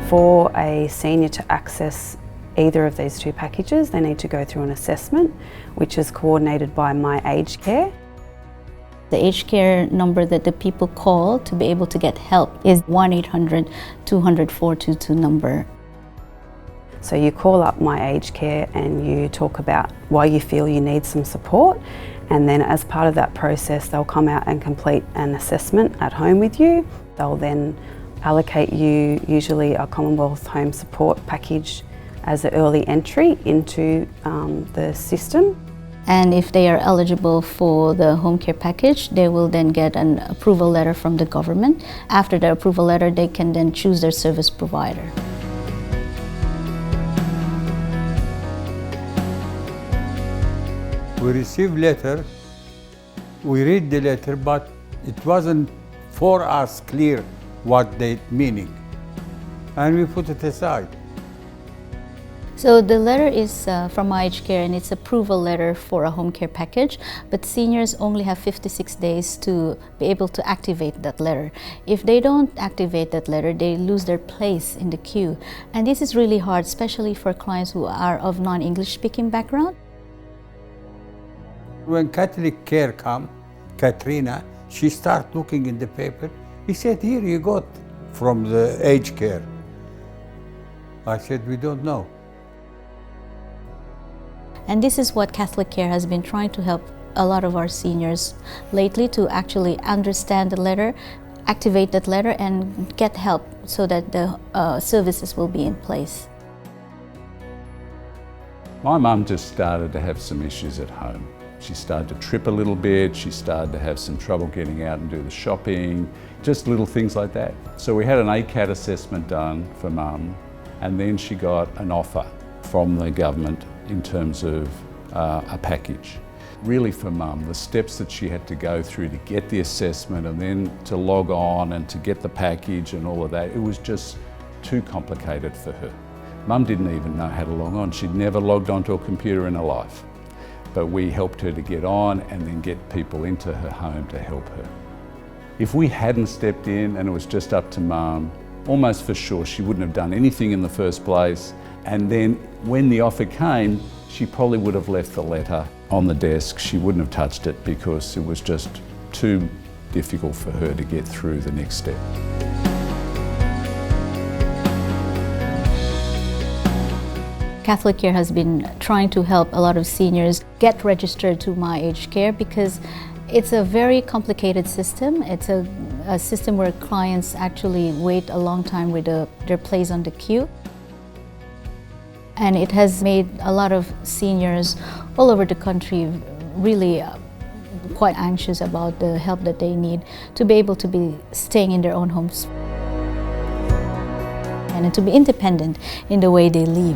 For a senior to access either of these two packages, they need to go through an assessment, which is coordinated by My Aged Care. The aged care number that the people call to be able to get help is 1-800-200-422 number. So you call up My Aged Care and you talk about why you feel you need some support, and then as part of that process they'll come out and complete an assessment at home with you. They'll then allocate you usually a Commonwealth Home Support package as an early entry into the system. And if they are eligible for the home care package, they will then get an approval letter from the government. After the approval letter, they can then choose their service provider. We received letter, we read the letter, but it wasn't for us clear what the meaning, and we put it aside. So the letter is from My Aged Care, and it's approval letter for a home care package, but seniors only have 56 days to be able to activate that letter. If they don't activate that letter, they lose their place in the queue. And this is really hard, especially for clients who are of non-English speaking background. When CatholicCare come, Katrina, she started looking in the paper. He said, here you got from the aged care. I said, we don't know. And this is what CatholicCare has been trying to help a lot of our seniors lately, to actually understand the letter, activate that letter, and get help so that the services will be in place. My mum just started to have some issues at home. She started to trip a little bit, she started to have some trouble getting out and do the shopping, just little things like that. So we had an ACAT assessment done for Mum, and then she got an offer from the government in terms of a package. Really for Mum, the steps that she had to go through to get the assessment and then to log on and to get the package and all of that, it was just too complicated for her. Mum didn't even know how to log on. She'd never logged onto a computer in her life. But we helped her to get on and then get people into her home to help her. If we hadn't stepped in and it was just up to Mum, almost for sure she wouldn't have done anything in the first place. And then when the offer came, she probably would have left the letter on the desk. She wouldn't have touched it because it was just too difficult for her to get through the next step. CatholicCare has been trying to help a lot of seniors get registered to My Aged Care because it's a very complicated system. It's a system where clients actually wait a long time with their place on the queue. And it has made a lot of seniors all over the country really quite anxious about the help that they need to be able to be staying in their own homes and to be independent in the way they live.